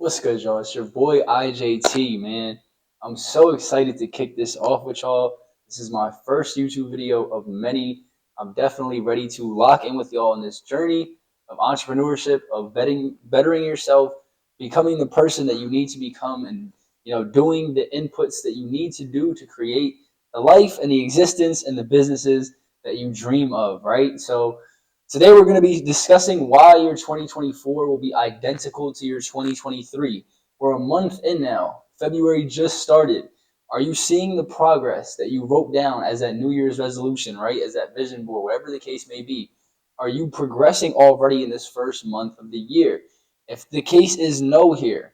What's good, y'all? It's your boy IJT, man. I'm so excited to kick this off with y'all. This is my first YouTube video of many. I'm definitely ready to lock in with y'all on this journey of entrepreneurship, of bettering yourself, becoming the person that you need to become, and doing the inputs that you need to do to create the life and the existence and the businesses that you dream of, right? So today we're going to be discussing why your 2024 will be identical to your 2023. We're a month in now. February just started. Are you seeing the progress that you wrote down as that New Year's resolution, right? As that vision board, whatever the case may be. Are you progressing already in this first month of the year? If the case is no here,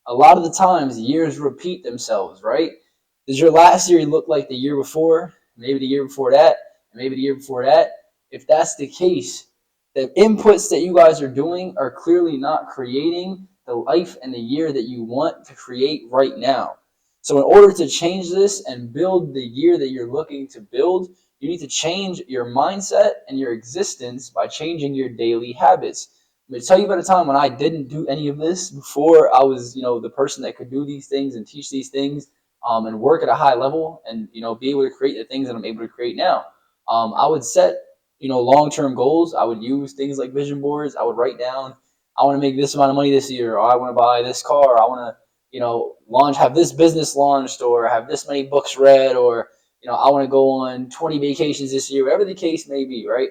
a lot of the times years repeat themselves, right? Does your last year look like the year before? Maybe the year before that, and maybe the year before that. If that's the case, the inputs that you guys are doing are clearly not creating the life and the year that you want to create right now. So in order to change this and build the year that you're looking to build, you need to change your mindset and your existence by changing your daily habits. I'm going to tell you about a time when I didn't do any of this before I was, the person that could do these things and teach these things, and work at a high level and, be able to create the things that I'm able to create now. I would set, long-term goals. I would use things like vision boards. I would write down, I want to make this amount of money this year, or I want to buy this car, or I want to, have this business launched, or have this many books read, or, I want to go on 20 vacations this year, whatever the case may be, right?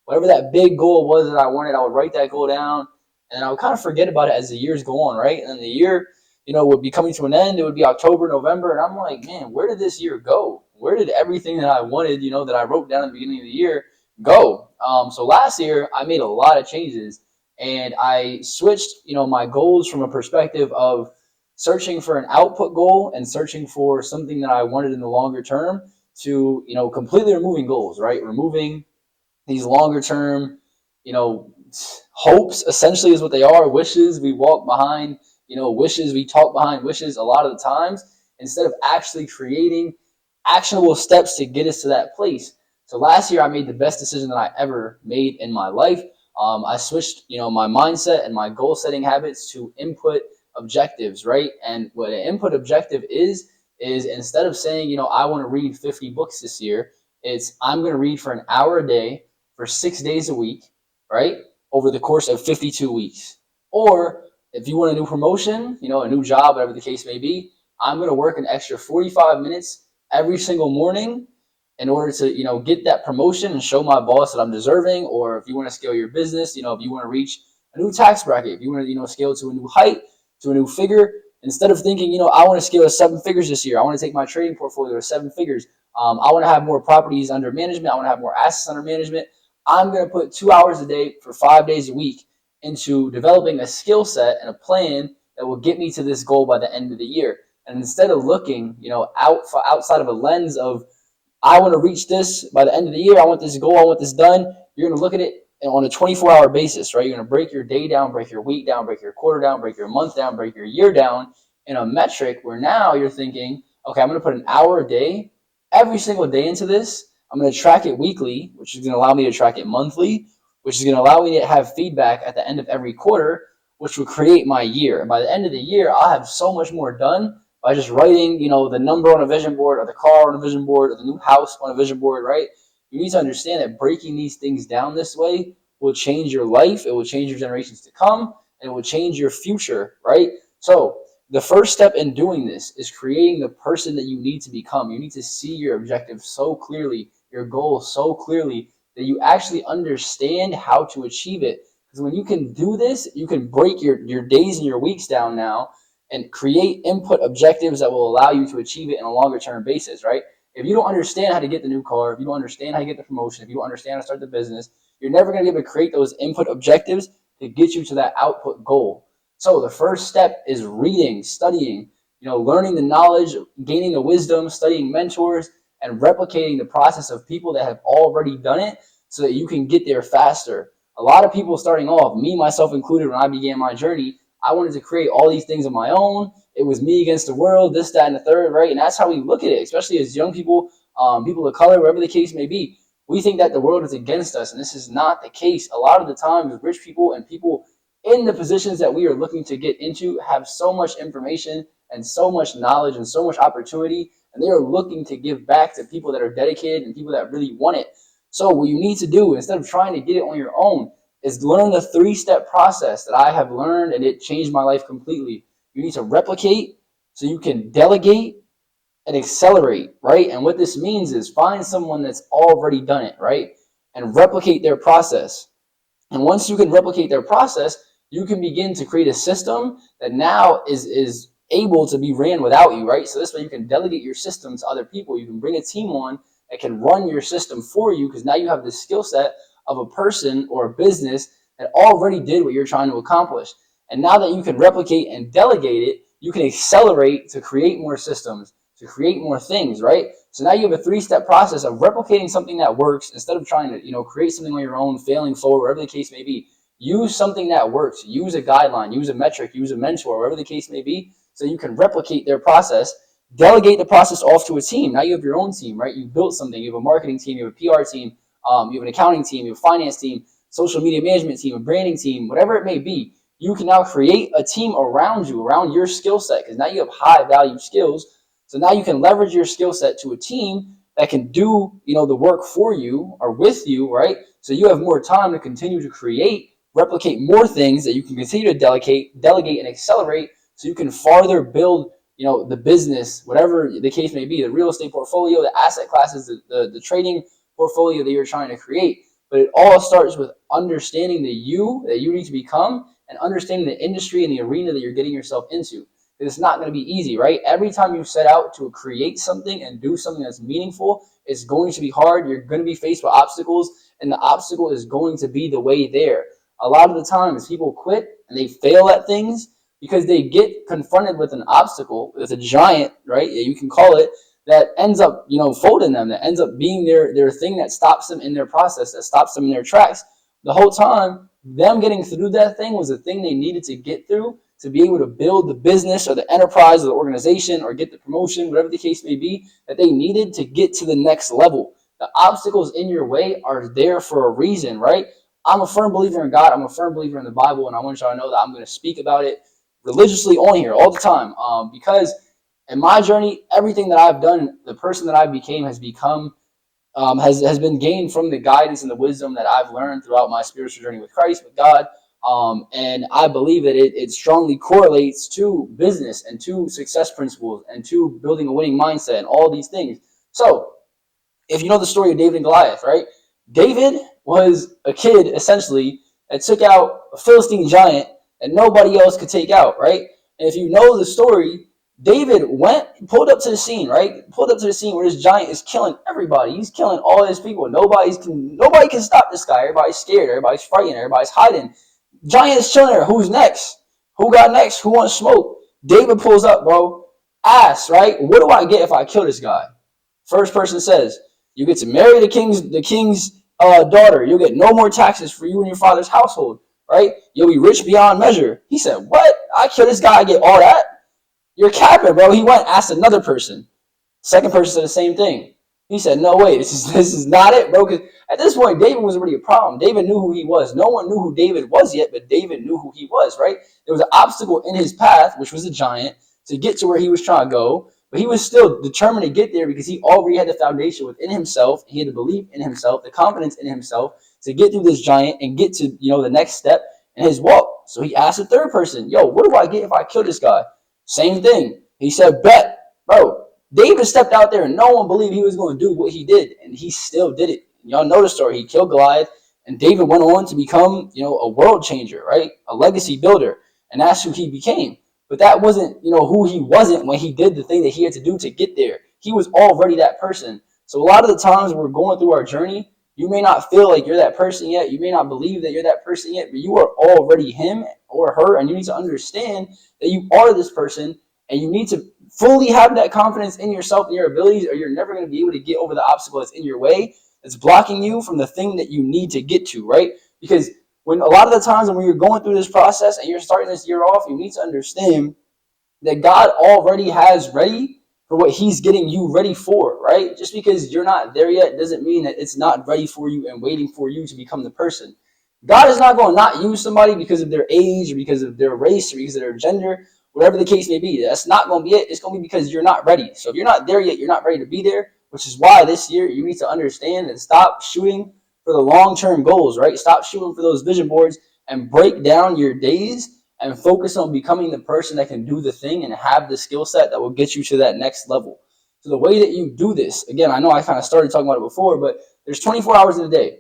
Whatever that big goal was that I wanted, I would write that goal down, and I would kind of forget about it as the years go on, right? And then the year, would be coming to an end. It would be October, November, and I'm like, man, where did this year go? Where did everything that I wanted, that I wrote down at the beginning of the year go? So last year, I made a lot of changes, and I switched, my goals from a perspective of searching for an output goal and searching for something that I wanted in the longer term to, completely removing goals, right? Removing these longer term, you know, hopes essentially is what they are. Wishes we walk behind, wishes we talk behind wishes a lot of the times instead of actually creating actionable steps to get us to that place. So last year I made the best decision that I ever made in my life. I switched, my mindset and my goal setting habits to input objectives, right? And what an input objective is instead of saying, I want to read 50 books this year, it's I'm going to read for an hour a day for 6 days a week, right? Over the course of 52 weeks. Or if you want a new promotion, a new job, whatever the case may be, I'm going to work an extra 45 minutes every single morning in order to, get that promotion and show my boss that I'm deserving. Or if you want to scale your business, if you want to reach a new tax bracket, if you want to, scale to a new height, to a new figure, instead of thinking, I want to scale to 7 figures this year, I want to take my trading portfolio to 7 figures. I want to have more properties under management. I want to have more assets under management. I'm going to put 2 hours a day for 5 days a week into developing a skill set and a plan that will get me to this goal by the end of the year. And instead of looking, outside of a lens of, I want to reach this by the end of the year, I want this goal, I want this done, you're going to look at it on a 24-hour basis, right? You're going to break your day down, break your week down, break your quarter down, break your month down, break your year down in a metric where now you're thinking, okay, I'm going to put an hour a day every single day into this. I'm going to track it weekly, which is going to allow me to track it monthly, which is going to allow me to have feedback at the end of every quarter, which will create my year. And by the end of the year, I'll have so much more done by just writing, the number on a vision board, or the car on a vision board, or the new house on a vision board, right? You need to understand that breaking these things down this way will change your life, it will change your generations to come, and it will change your future, right? So the first step in doing this is creating the person that you need to become. You need to see your objective so clearly, your goal so clearly, that you actually understand how to achieve it. Because when you can do this, you can break your days and your weeks down now and create input objectives that will allow you to achieve it in a longer term basis, right? If you don't understand how to get the new car, if you don't understand how to get the promotion, if you don't understand how to start the business, you're never going to be able to create those input objectives to get you to that output goal. So the first step is reading, studying, learning the knowledge, gaining the wisdom, studying mentors, and replicating the process of people that have already done it so that you can get there faster. A lot of people starting off, me, myself included, when I began my journey, I wanted to create all these things on my own. It was me against the world, this, that, and the third, right? And that's how we look at it, especially as young people, people of color, whatever the case may be. We think that the world is against us, and this is not the case. A lot of the times, rich people and people in the positions that we are looking to get into have so much information and so much knowledge and so much opportunity, and they are looking to give back to people that are dedicated and people that really want it. So what you need to do, instead of trying to get it on your own, is learn the 3-step process that I have learned, and it changed my life completely. You need to replicate so you can delegate and accelerate, right? And what this means is find someone that's already done it, right? And replicate their process. And once you can replicate their process, you can begin to create a system that now is able to be ran without you, right? So this way you can delegate your system to other people. You can bring a team on that can run your system for you, because now you have the skill set of a person or a business that already did what you're trying to accomplish. And now that you can replicate and delegate it, you can accelerate to create more systems, to create more things, right? So now you have a 3-step process of replicating something that works instead of trying to, create something on your own, failing forward, whatever the case may be. Use something that works. Use a guideline, use a metric, use a mentor, whatever the case may be, so you can replicate their process. Delegate the process off to a team. Now you have your own team, right? You built something. You have a marketing team, you have a PR team, you have an accounting team, you have a finance team, social media management team, a branding team, whatever it may be. You can now create a team around you, around your skill set, because now you have high value skills. So now you can leverage your skill set to a team that can do, the work for you or with you, right? So you have more time to continue to create, replicate more things that you can continue to delegate and accelerate, so you can farther build, the business, whatever the case may be, the real estate portfolio, the asset classes, the trading portfolio that you're trying to create. But it all starts with understanding the you that you need to become, and understanding the industry and the arena that you're getting yourself into. It's not going to be easy, right? Every time you set out to create something and do something that's meaningful, it's going to be hard. You're going to be faced with obstacles, and the obstacle is going to be the way there. A lot of the times people quit and they fail at things because they get confronted with an obstacle, with a giant, right? You can call it, that ends up, folding them, that ends up being their thing that stops them in their process, that stops them in their tracks. The whole time, them getting through that thing was the thing they needed to get through to be able to build the business or the enterprise or the organization or get the promotion, whatever the case may be, that they needed to get to the next level. The obstacles in your way are there for a reason, right? I'm a firm believer in God. I'm a firm believer in the Bible, and I want y'all to know that I'm going to speak about it religiously on here all the time, because in my journey, everything that I've done, the person that I became has become has been gained from the guidance and the wisdom that I've learned throughout my spiritual journey with Christ, with God. And I believe that it strongly correlates to business and to success principles and to building a winning mindset and all these things. So if you know the story of David and Goliath, right? David was a kid, essentially, that took out a Philistine giant that nobody else could take out, right? And if you know the story, David pulled up to the scene, right? Pulled up to the scene where this giant is killing everybody. He's killing all his people. Nobody can stop this guy. Everybody's scared. Everybody's frightened. Everybody's hiding. Giant is chilling there. Who's next? Who got next? Who wants smoke? David pulls up, bro. Asks, right? What do I get if I kill this guy? First person says, you get to marry the king's daughter. You'll get no more taxes for you and your father's household, right? You'll be rich beyond measure. He said, what? I kill this guy, I get all that? You're capping, bro. He went, asked another person. Second person said the same thing. He said, no way, this is not it, bro. Because at this point, David was already a problem. David knew who he was. No one knew who David was yet, but David knew who he was, right? There was an obstacle in his path, which was a giant, to get to where he was trying to go. But he was still determined to get there because he already had the foundation within himself. He had the belief in himself, the confidence in himself to get through this giant and get to, the next step in his walk. So he asked the third person, yo, what do I get if I kill this guy? Same thing. He said, bet. Bro, David stepped out there and no one believed he was going to do what he did. And he still did it. Y'all know the story. He killed Goliath, and David went on to become, a world changer, right? A legacy builder. And that's who he became. But that wasn't, who he wasn't when he did the thing that he had to do to get there. He was already that person. So a lot of the times we're going through our journey, you may not feel like you're that person yet. You may not believe that you're that person yet, but you are already him or her. And you need to understand that you are this person, and you need to fully have that confidence in yourself and your abilities, or you're never going to be able to get over the obstacle that's in your way, that's blocking you from the thing that you need to get to, right? Because when a lot of the times when you're going through this process and you're starting this year off, you need to understand that God already has ready for what he's getting you ready for, right? Just because you're not there yet doesn't mean that it's not ready for you and waiting for you to become the person. God is not going to not use somebody because of their age or because of their race or because of their gender, whatever the case may be. That's not going to be it. It's going to be because you're not ready. So if you're not there yet, you're not ready to be there, which is why this year you need to understand and stop shooting for the long-term goals, right? Stop shooting for those vision boards and break down your days and focus on becoming the person that can do the thing and have the skill set that will get you to that next level. So the way that you do this, again, I know I kind of started talking about it before, but there's 24 hours in a day.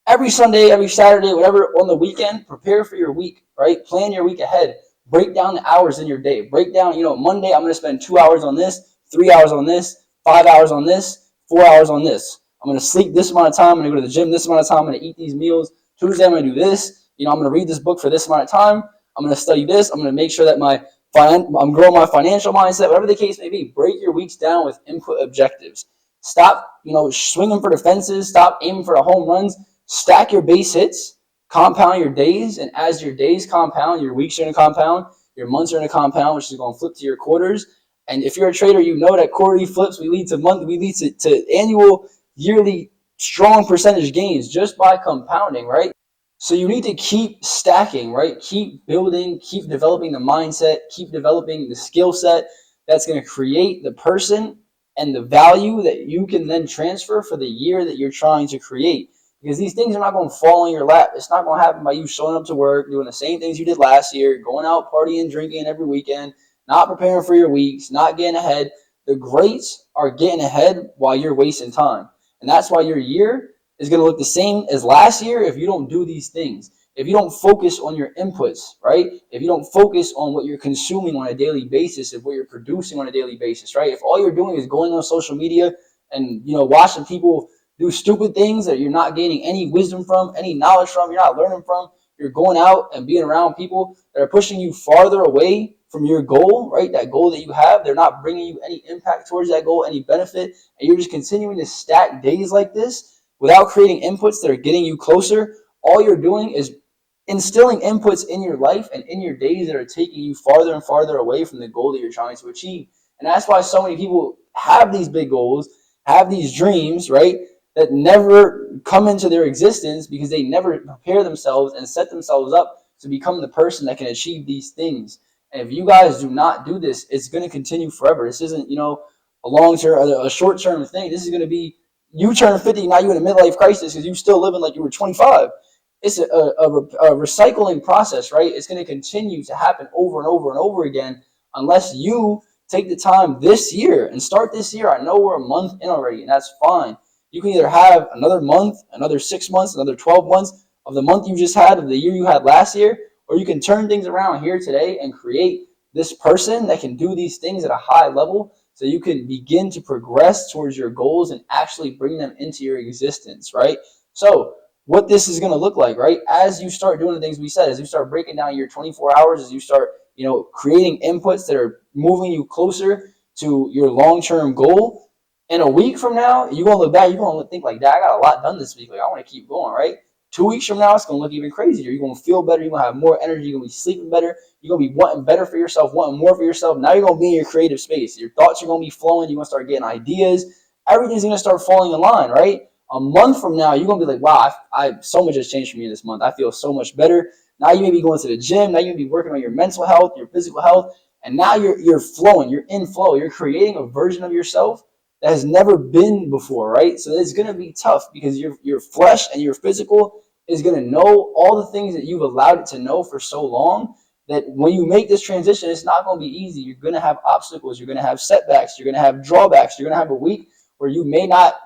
Every Sunday, every Saturday, whatever, on the weekend, prepare for your week, right? Plan your week ahead. Break down the hours in your day. Break down, Monday, I'm going to spend 2 hours on this, 3 hours on this, 5 hours on this, 4 hours on this. I'm going to sleep this amount of time. I'm going to go to the gym this amount of time. I'm going to eat these meals. Tuesday, I'm going to do this. I'm going to read this book for this amount of time. I'm going to study this. I'm going to make sure that I'm growing my financial mindset, whatever the case may be. Break your weeks down with input objectives. Stop, swinging for the fences. Stop aiming for the home runs. Stack your base hits, compound your days, and as your days compound, your weeks are going to compound, your months are going to compound, which is going to flip to your quarters. And if you're a trader, you know that quarterly flips, we lead to annual, yearly, strong percentage gains just by compounding, right? So you need to keep stacking, right? Keep building, keep developing the mindset, keep developing the skill set that's going to create the person and the value that you can then transfer for the year that you're trying to create. Because these things are not going to fall in your lap. It's not going to happen by you showing up to work, doing the same things you did last year, going out partying, drinking every weekend, not preparing for your weeks, not getting ahead. The greats are getting ahead while you're wasting time. And that's why your year is going to look the same as last year if you don't do these things. If you don't focus on your inputs, right? If you don't focus on what you're consuming on a daily basis, if what you're producing on a daily basis, right? If all you're doing is going on social media and, watching people do stupid things that you're not gaining any wisdom from, any knowledge from, you're not learning from, you're going out and being around people that are pushing you farther away from your goal, right? That goal that you have, they're not bringing you any impact towards that goal, any benefit, and you're just continuing to stack days like this without creating inputs that are getting you closer. All you're doing is instilling inputs in your life and in your days that are taking you farther and farther away from the goal that you're trying to achieve. And that's why so many people have these big goals, have these dreams, right? That never come into their existence because they never prepare themselves and set themselves up to become the person that can achieve these things. And if you guys do not do this, it's going to continue forever. This isn't, a long-term or a short-term thing. This is going to be, you turn 50, now you're in a midlife crisis because you're still living like you were 25. It's a recycling process, right? It's going to continue to happen over and over and over again unless you take the time this year and start this year. I know we're a month in already, and that's fine. You can either have another month, another 6 months, another 12 months of the month you just had, of the year you had last year, or you can turn things around here today and create this person that can do these things at a high level so you can begin to progress towards your goals and actually bring them into your existence, right? So what this is going to look like, right? As you start doing the things we said, as you start breaking down your 24 hours, as you start, creating inputs that are moving you closer to your long-term goal, in a week from now, you're going to look back, you're going to think like, that I got a lot done this week. Like, I want to keep going, right? 2 weeks from now, it's going to look even crazier. You're going to feel better. You're going to have more energy. You're going to be sleeping better. You're going to be wanting better for yourself, wanting more for yourself. Now you're going to be in your creative space. Your thoughts are going to be flowing. You're going to start getting ideas. Everything's going to start falling in line, right? A month from now, you're going to be like, wow, I so much has changed for me this month. I feel so much better. Now you may be going to the gym. Now you may be working on your mental health, your physical health. And now you're flowing. You're in flow. You're creating a version of yourself that has never been before, right? So it's going to be tough because your flesh and your physical is going to know all the things that you've allowed it to know for so long that when you make this transition, it's not going to be easy. You're going to have obstacles. You're going to have setbacks. You're going to have drawbacks. You're going to have a week where you may not,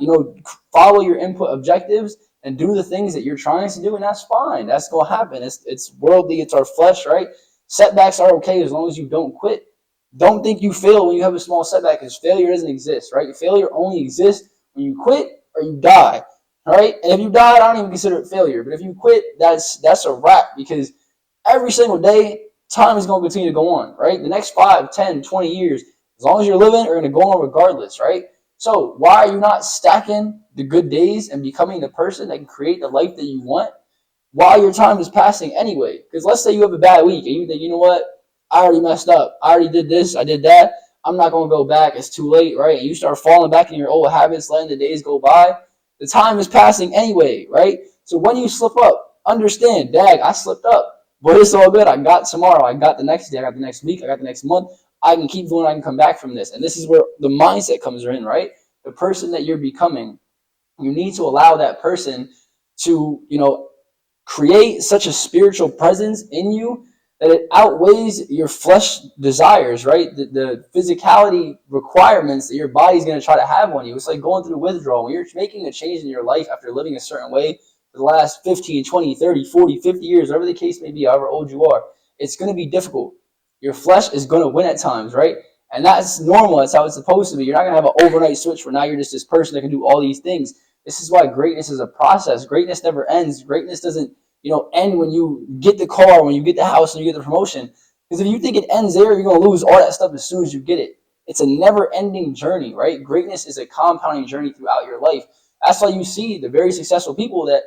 follow your input objectives and do the things that you're trying to do, and that's fine. That's going to happen. It's worldly. It's our flesh, right? Setbacks are okay as long as you don't quit. Don't think you fail when you have a small setback, because failure doesn't exist, right? Failure only exists when you quit or you die, all right? And if you die, I don't even consider it failure. But if you quit, that's a wrap, because every single day, time is going to continue to go on, right? The next 5, 10, 20 years, as long as you're living, are going to go on regardless, right? So why are you not stacking the good days and becoming the person that can create the life that you want while your time is passing anyway? Because let's say you have a bad week and you think, you know what? I already messed up. I already did this. I did that. I'm not going to go back. It's too late, right? And you start falling back in your old habits, letting the days go by. The time is passing anyway, right? So when you slip up, understand, dag, I slipped up, but it's all good. I got tomorrow. I got the next day. I got the next week. I got the next month. I can keep going. I can come back from this. And this is where the mindset comes in, right? The person that you're becoming, you need to allow that person to, create such a spiritual presence in you that it outweighs your flesh desires, right? The physicality requirements that your body's going to try to have on you. It's like going through withdrawal. When you're making a change in your life after living a certain way for the last 15, 20, 30, 40, 50 years, whatever the case may be, however old you are, it's going to be difficult. Your flesh is going to win at times, right? And that's normal. That's how it's supposed to be. You're not going to have an overnight switch where now you're just this person that can do all these things. This is why greatness is a process. Greatness never ends. Greatness doesn't end when you get the car, when you get the house, and you get the promotion. Because if you think it ends there, you're going to lose all that stuff as soon as you get it. It's a never-ending journey, right? Greatness is a compounding journey throughout your life. That's why you see the very successful people that,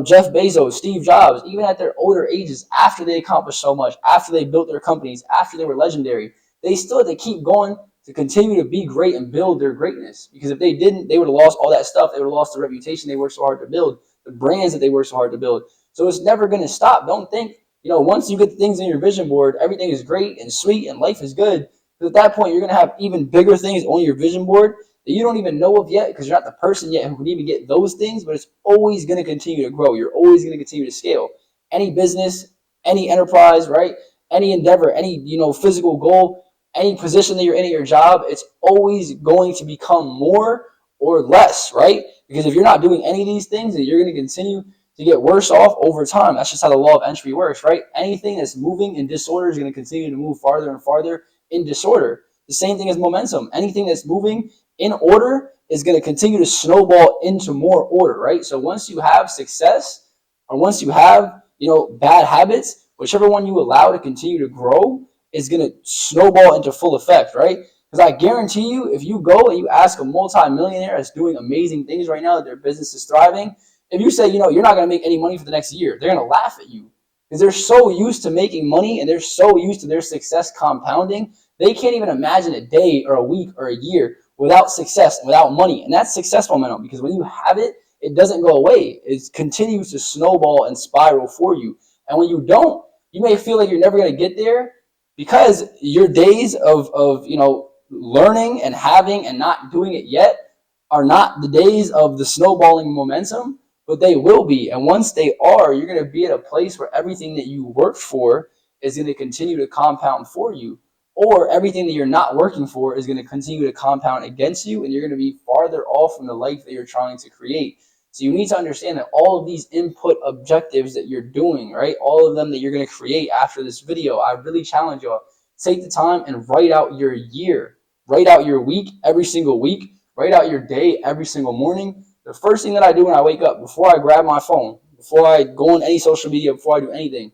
Jeff Bezos, Steve Jobs, even at their older ages, after they accomplished so much, after they built their companies, after they were legendary, they still had to keep going to continue to be great and build their greatness. Because if they didn't, they would have lost all that stuff. They would have lost the reputation they worked so hard to build, the brands that they worked so hard to build. So it's never going to stop. Don't think, once you get things in your vision board, everything is great and sweet and life is good. Because at that point, you're going to have even bigger things on your vision board that you don't even know of yet because you're not the person yet who can even get those things, but it's always going to continue to grow. You're always going to continue to scale. Any business, any enterprise, right? Any endeavor, any, physical goal, any position that you're in at your job, it's always going to become more or less, right? Because if you're not doing any of these things, then you're going to continue to get worse off over time. That's just how the law of entropy works, right? Anything that's moving in disorder is going to continue to move farther and farther in disorder. The same thing as momentum. Anything that's moving in order is going to continue to snowball into more order, right? So once you have success, or once you have, bad habits, whichever one you allow to continue to grow is going to snowball into full effect, right? Because I guarantee you, if you go and you ask a multi-millionaire that's doing amazing things right now, that their business is thriving, if you say, you're not going to make any money for the next year, they're going to laugh at you because they're so used to making money and they're so used to their success compounding. They can't even imagine a day or a week or a year without success and without money. And that's success momentum, because when you have it, it doesn't go away. It continues to snowball and spiral for you. And when you don't, you may feel like you're never going to get there because your days of learning and having and not doing it yet are not the days of the snowballing momentum, but they will be. And once they are, you're going to be at a place where everything that you worked for is going to continue to compound for you, or everything that you're not working for is going to continue to compound against you, and you're going to be farther off from the life that you're trying to create. So you need to understand that all of these input objectives that you're doing, right, all of them that you're going to create after this video, I really challenge y'all, take the time and write out your year, write out your week every single week, write out your day every single morning. The first thing that I do when I wake up, before I grab my phone, before I go on any social media, before I do anything,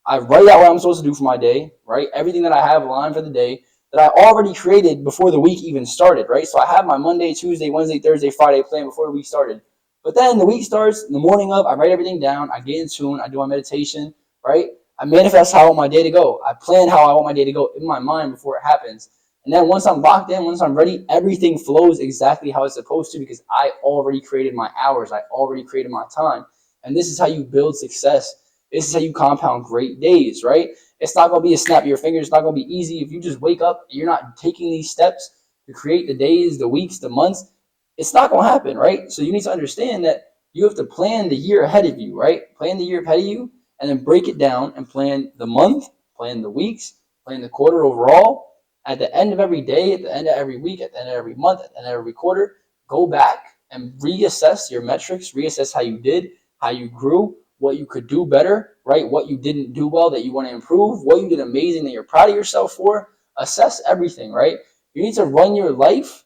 I write out what I'm supposed to do for my day, right? Everything that I have aligned for the day that I already created before the week even started, right? So I have my Monday, Tuesday, Wednesday, Thursday, Friday plan before the week started. But then the week starts, in the morning of, I write everything down, I get in tune, I do my meditation, right? I manifest how I want my day to go. I plan how I want my day to go in my mind before it happens. And then once I'm locked in, once I'm ready, everything flows exactly how it's supposed to because I already created my hours. I already created my time. And this is how you build success. This is how you compound great days, right? It's not going to be a snap of your fingers. It's not going to be easy. If you just wake up and you're not taking these steps to create the days, the weeks, the months, it's not going to happen, right? So you need to understand that you have to plan the year ahead of you, right? Plan the year ahead of you and then break it down and plan the month, plan the weeks, plan the quarter overall. At the end of every day, at the end of every week, at the end of every month, at the end of every quarter, go back and reassess your metrics, reassess how you did, how you grew, what you could do better, right? What you didn't do well that you want to improve, what you did amazing that you're proud of yourself for. Assess everything, right? You need to run your life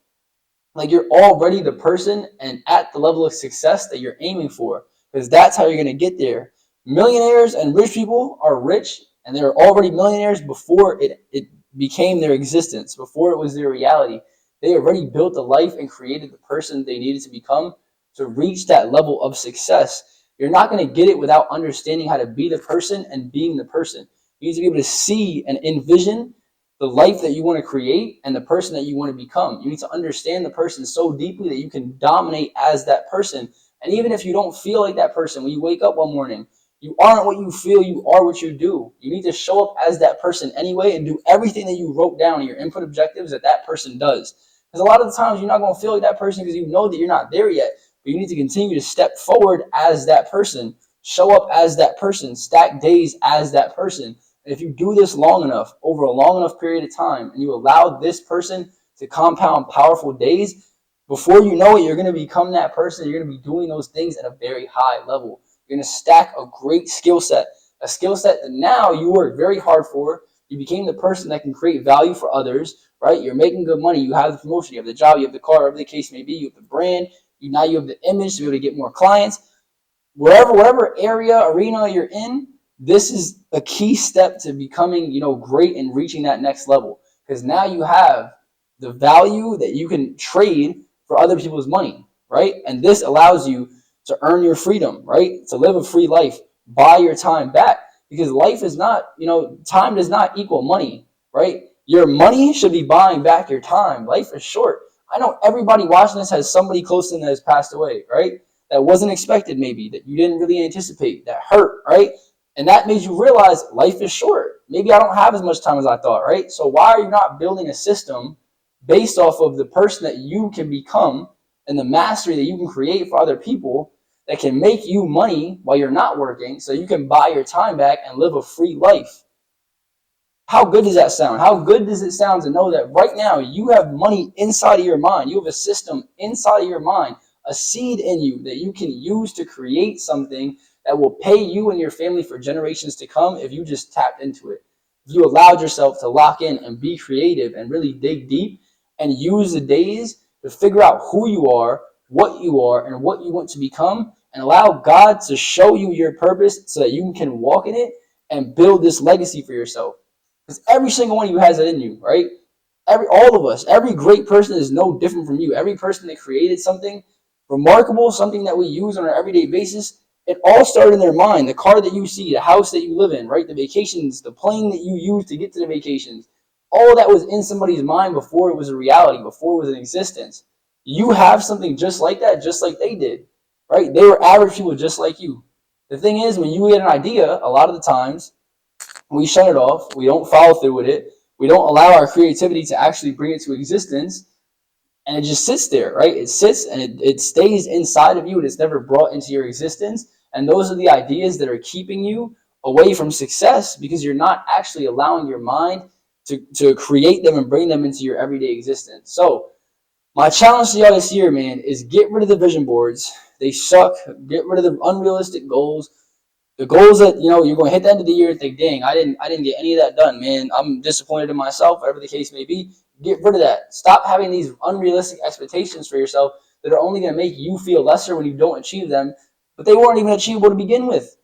like you're already the person and at the level of success that you're aiming for, because that's how you're going to get there. Millionaires and rich people are rich and they're already millionaires before it became their existence, before it was their reality. They already built the life and created the person they needed to become to reach that level of success. You're not going to get it without understanding how to be the person and being the person. You need to be able to see and envision the life that you want to create and the person that you want to become. You need to understand the person so deeply that you can dominate as that person. And even if you don't feel like that person, when you wake up one morning, You aren't what you feel, you are what you do. You need to show up as that person anyway and do everything that you wrote down in your input objectives that person does. Because a lot of the times you're not going to feel like that person because you know that you're not there yet. But you need to continue to step forward as that person, show up as that person, stack days as that person. And if you do this long enough, over a long enough period of time, and you allow this person to compound powerful days, before you know it, you're going to become that person. You're going to be doing those things at a very high level. You're going to stack a great skill set, a skill set that now you work very hard for. You became the person that can create value for others, right? You're making good money. You have the promotion, you have the job, you have the car, whatever the case may be. You have the brand. Now you have the image to be able to get more clients. Whatever area, arena you're in, this is a key step to becoming, great and reaching that next level. Because now you have the value that you can trade for other people's money, right? And this allows you to earn your freedom, right? To live a free life, buy your time back. Because life is not, time does not equal money, right? Your money should be buying back your time. Life is short. I know everybody watching this has somebody close to them that has passed away, right? That wasn't expected, maybe, that you didn't really anticipate, that hurt, right? And that made you realize life is short. Maybe I don't have as much time as I thought, right? So why are you not building a system based off of the person that you can become and the mastery that you can create for other people that can make you money while you're not working so you can buy your time back and live a free life? How good does that sound? How good does it sound to know that right now you have money inside of your mind? You have a system inside of your mind, a seed in you that you can use to create something that will pay you and your family for generations to come if you just tapped into it. If you allowed yourself to lock in and be creative and really dig deep and use the days to figure out who you are, and what you want to become, and allow God to show you your purpose so that you can walk in it and build this legacy for yourself. Because every single one of you has it in you, right? All of us, every great person is no different from you. Every person that created something remarkable, something that we use on an everyday basis, it all started in their mind. The car that you see, the house that you live in, right? The vacations, the plane that you use to get to the vacations, all that was in somebody's mind before it was a reality, before it was in existence. You have something just like that, just like they did, right? They were average people just like you. The thing is, when you get an idea, a lot of the times, we shut it off. We don't follow through with it. We don't allow our creativity to actually bring it to existence. And it just sits there, right? It sits and it stays inside of you and it's never brought into your existence. And those are the ideas that are keeping you away from success because you're not actually allowing your mind to create them and bring them into your everyday existence. So my challenge to y'all this year, man, is get rid of the vision boards. They suck. Get rid of the unrealistic goals. The goals that you're going to hit the end of the year and think, dang, I didn't get any of that done, man. I'm disappointed in myself, whatever the case may be. Get rid of that. Stop having these unrealistic expectations for yourself that are only going to make you feel lesser when you don't achieve them, but they weren't even achievable to begin with.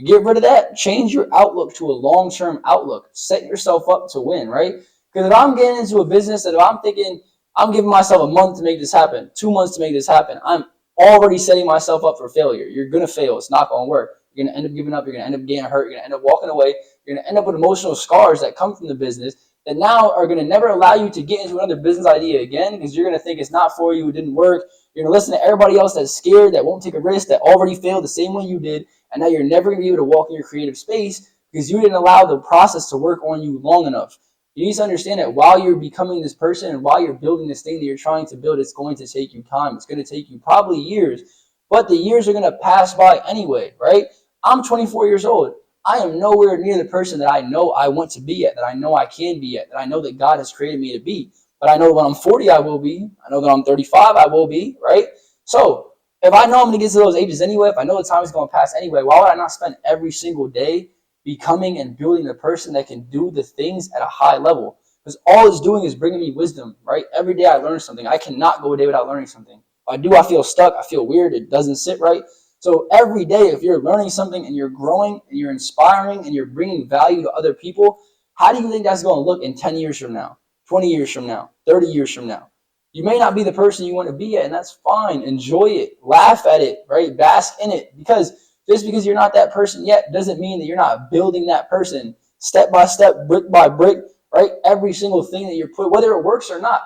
Get rid of that. Change your outlook to a long-term outlook. Set yourself up to win, right? Because if I'm getting into a business that if I'm thinking I'm giving myself a month to make this happen, 2 months to make this happen, I'm already setting myself up for failure. You're going to fail. It's not going to work. You're going to end up giving up. You're going to end up getting hurt. You're going to end up walking away. You're going to end up with emotional scars that come from the business that now are going to never allow you to get into another business idea again because you're going to think it's not for you. It didn't work. You're going to listen to everybody else that's scared, that won't take a risk, that already failed the same way you did. And now you're never going to be able to walk in your creative space because you didn't allow the process to work on you long enough. You need to understand that while you're becoming this person and while you're building this thing that you're trying to build, it's going to take you time. It's going to take you probably years, but the years are going to pass by anyway, right? I'm 24 years old. I am nowhere near the person that I know I want to be yet, that I know I can be yet, that I know that God has created me to be. But I know when I'm 40, I will be. I know that I'm 35, I will be, right? So if I know I'm going to get to those ages anyway, if I know the time is going to pass anyway, why would I not spend every single day becoming and building the person that can do the things at a high level? Because all it's doing is bringing me wisdom, right? Every day I learn something. I cannot go a day without learning something. If I do, I feel stuck. I feel weird. It doesn't sit right. So every day, if you're learning something and you're growing and you're inspiring and you're bringing value to other people, how do you think that's going to look in 10 years from now, 20 years from now, 30 years from now? You may not be the person you want to be yet, and that's fine. Enjoy it. Laugh at it, right? Bask in it. Because just because you're not that person yet doesn't mean that you're not building that person step by step, brick by brick, right? Every single thing that you're put, whether it works or not.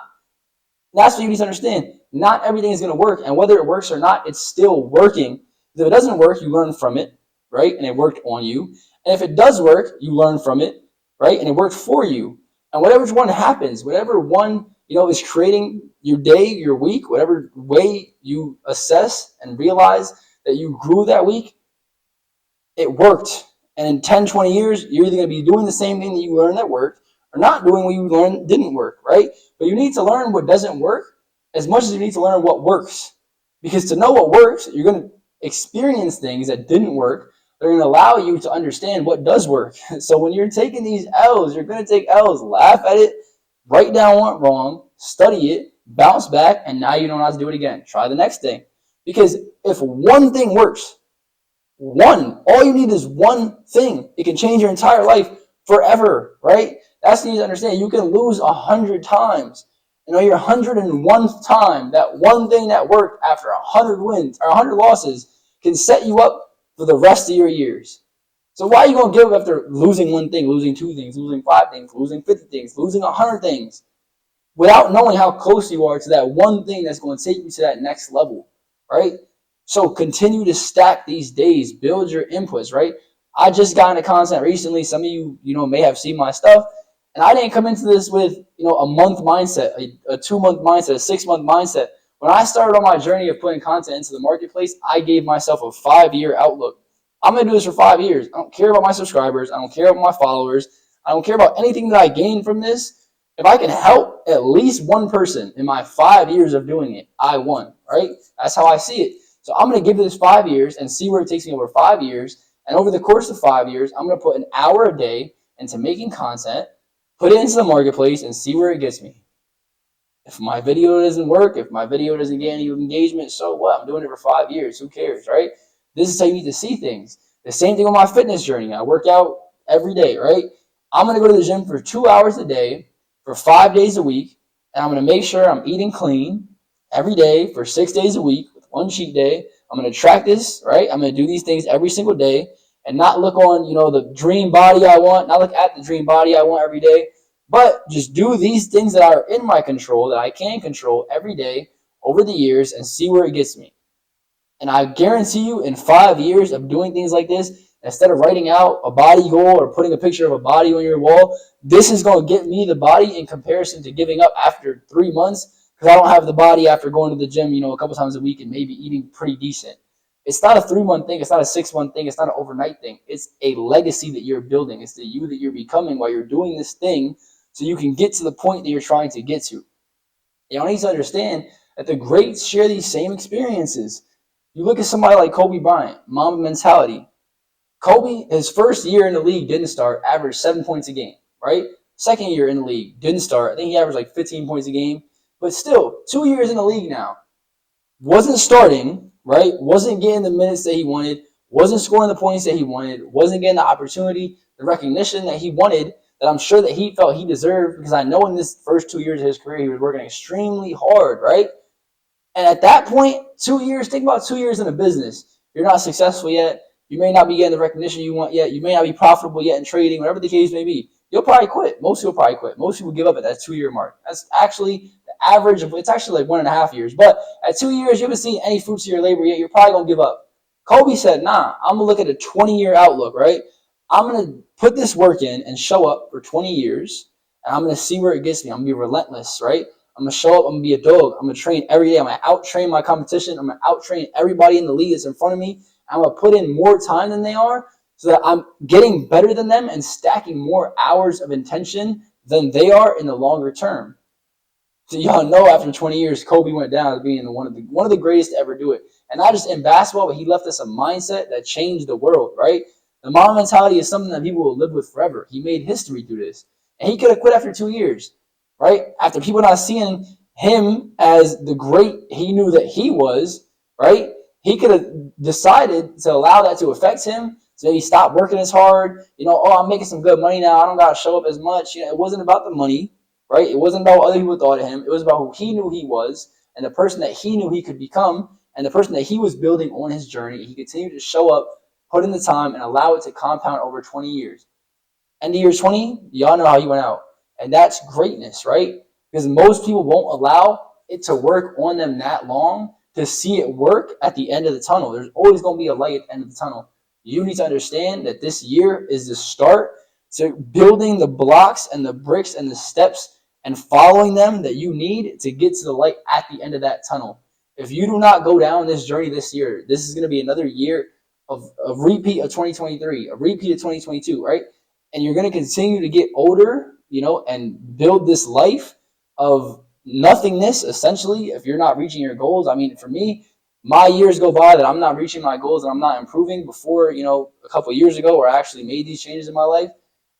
That's what you need to understand. Not everything is going to work, and whether it works or not, it's still working. If it doesn't work, you learn from it, right? And it worked on you. And if it does work, you learn from it, right? And it worked for you. And whatever one happens, whatever one, is creating your day, your week, whatever way you assess and realize that you grew that week, it worked. And in 10, 20 years, you're either going to be doing the same thing that you learned that worked or not doing what you learned didn't work, right? But you need to learn what doesn't work as much as you need to learn what works. Because to know what works, you're going to experience things that didn't work. They're going to allow you to understand what does work. So when you're taking these L's, you're going to take L's, laugh at it, write down what went wrong, study it, bounce back, and now you don't know how to do it again. Try the next thing. Because if one thing works, all you need is one thing. It can change your entire life forever, right? That's what you need to understand. You can lose 100 times. Your 101th time, that one thing that worked after 100 wins or 100 losses can set you up for the rest of your years. So why are you going to give up after losing one thing, losing two things, losing 5 things, losing 50 things, losing 100 things, without knowing how close you are to that one thing that's going to take you to that next level, right? So continue to stack these days, build your inputs, right? I just got into content recently. Some of you, may have seen my stuff. And I didn't come into this with, a month mindset, a 2-month mindset, a 6-month mindset. When I started on my journey of putting content into the marketplace, I gave myself a 5-year outlook. I'm going to do this for 5 years. I don't care about my subscribers. I don't care about my followers. I don't care about anything that I gain from this. If I can help at least one person in my 5 years of doing it, I won, right? That's how I see it. So I'm going to give this 5 years and see where it takes me over 5 years. And over the course of 5 years, I'm going to put an hour a day into making content, put it into the marketplace, and see where it gets me. If my video doesn't work, if my video doesn't get any engagement, so what? I'm doing it for 5 years. Who cares, right? This is how you need to see things. The same thing with my fitness journey. I work out every day, right? I'm going to go to the gym for 2 hours a day for 5 days a week, and I'm going to make sure I'm eating clean every day for 6 days a week with one cheat day. I'm going to track this, right? I'm going to do these things every single day and not look on, the dream body I want, not look at the dream body I want every day, but just do these things that are in my control, that I can control every day over the years and see where it gets me. And I guarantee you in 5 years of doing things like this, instead of writing out a body goal or putting a picture of a body on your wall, this is going to get me the body in comparison to giving up after 3 months because I don't have the body after going to the gym, a couple times a week and maybe eating pretty decent. It's not a 3-month thing. It's not a 6-month thing. It's not an overnight thing. It's a legacy that you're building. It's the you that you're becoming while you're doing this thing so you can get to the point that you're trying to get to. You need to understand that the greats share these same experiences. You look at somebody like Kobe Bryant, Mamba mentality. Kobe, his first year in the league didn't start, averaged 7 points a game, right? Second year in the league didn't start. I think he averaged like 15 points a game. But still, 2 years in the league now, wasn't starting, right? Wasn't getting the minutes that he wanted, wasn't scoring the points that he wanted, wasn't getting the opportunity, the recognition that he wanted, that I'm sure that he felt he deserved, because I know in this first 2 years of his career, he was working extremely hard, right? And at that point, 2 years, think about 2 years in a business. You're not successful yet. You may not be getting the recognition you want yet. You may not be profitable yet in trading, whatever the case may be. You'll probably quit. Most people probably quit. Most people give up at that 2-year mark. That's actually the average of, it's actually like 1.5 years. But at 2 years, you haven't seen any fruits of your labor yet. You're probably going to give up. Kobe said, nah, I'm going to look at a 20-year outlook, right? I'm going to put this work in and show up for 20 years, and I'm going to see where it gets me. I'm going to be relentless, right? I'm going to show up. I'm going to be a dog. I'm going to train every day. I'm going to out-train my competition. I'm going to out-train everybody in the league that's in front of me. I'm going to put in more time than they are so that I'm getting better than them and stacking more hours of intention than they are in the longer term. So y'all know after 20 years, Kobe went down to being one of the greatest to ever do it. And not just in basketball, but he left us a mindset that changed the world, right? The Mamba mentality is something that people will live with forever. He made history through this. And he could have quit after 2 years, right? After people not seeing him as the great he knew that he was, right? He could have decided to allow that to affect him. So he stopped working as hard. I'm making some good money now. I don't got to show up as much. It wasn't about the money, right? It wasn't about what other people thought of him. It was about who he knew he was and the person that he knew he could become and the person that he was building on his journey. He continued to show up, put in the time, and allow it to compound over 20 years. End of year 20, y'all know how he went out. And that's greatness, right? Because most people won't allow it to work on them that long to see it work at the end of the tunnel. There's always going to be a light at the end of the tunnel. You need to understand that this year is the start to building the blocks and the bricks and the steps and following them that you need to get to the light at the end of that tunnel. If you do not go down this journey this year, this is going to be another year of a repeat of 2023, a repeat of 2022, right? And you're going to continue to get older, and build this life of nothingness, essentially, if you're not reaching your goals. I mean, for me, my years go by that I'm not reaching my goals and I'm not improving. Before, a couple of years ago, where I actually made these changes in my life,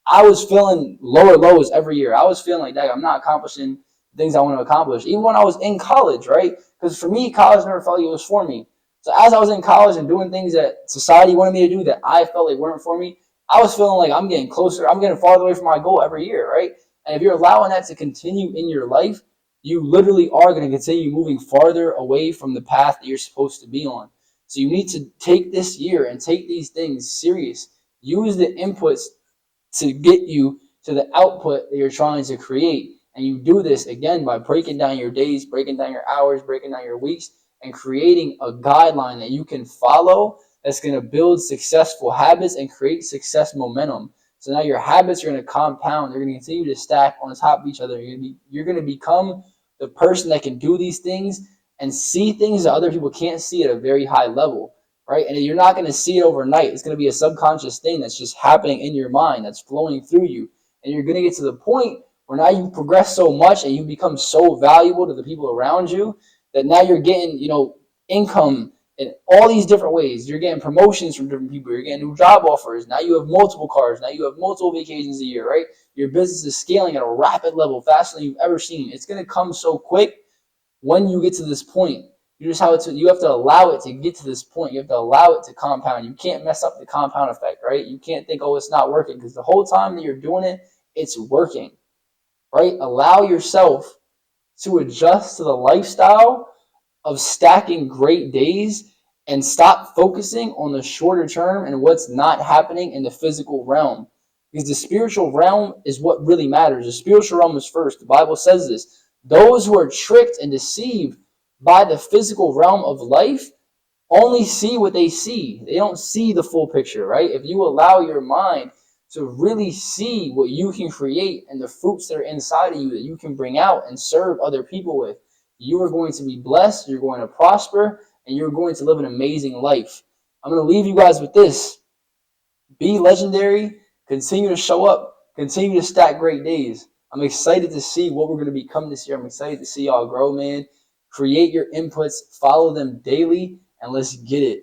I was feeling lower lows every year. I was feeling like that I'm not accomplishing things I want to accomplish. Even when I was in college, right? Because for me, college never felt like it was for me. So as I was in college and doing things that society wanted me to do that I felt like weren't for me, I was feeling like I'm getting closer. I'm getting farther away from my goal every year, right? And if you're allowing that to continue in your life, you literally are going to continue moving farther away from the path that you're supposed to be on. So you need to take this year and take these things serious. Use the inputs to get you to the output that you're trying to create. And you do this again by breaking down your days, breaking down your hours, breaking down your weeks, and creating a guideline that you can follow that's going to build successful habits and create success momentum. So now your habits are going to compound. They're going to continue to stack on top of each other. You're going to become the person that can do these things and see things that other people can't see at a very high level, right? And you're not going to see it overnight. It's going to be a subconscious thing that's just happening in your mind, that's flowing through you. And you're going to get to the point where now you progress so much and you become so valuable to the people around you that now you're getting, income in all these different ways. You're getting promotions from different people. You're getting new job offers. Now you have multiple cars. Now you have multiple vacations a year, right? Your business is scaling at a rapid level, faster than you've ever seen. It's going to come so quick when you get to this point. You have to allow it to get to this point. You have to allow it to compound. You can't mess up the compound effect, right? You can't think, oh, it's not working, because the whole time that you're doing it, it's working, right? Allow yourself to adjust to the lifestyle of stacking great days and stop focusing on the shorter term and what's not happening in the physical realm. Because the spiritual realm is what really matters. The spiritual realm is first. The Bible says this. Those who are tricked and deceived by the physical realm of life only see what they see. They don't see the full picture, right? If you allow your mind to really see what you can create and the fruits that are inside of you that you can bring out and serve other people with, you are going to be blessed, you're going to prosper, and you're going to live an amazing life. I'm going to leave you guys with this. Be legendary, continue to show up, continue to stack great days. I'm excited to see what we're going to become this year. I'm excited to see y'all grow, man. Create your inputs, follow them daily, and let's get it.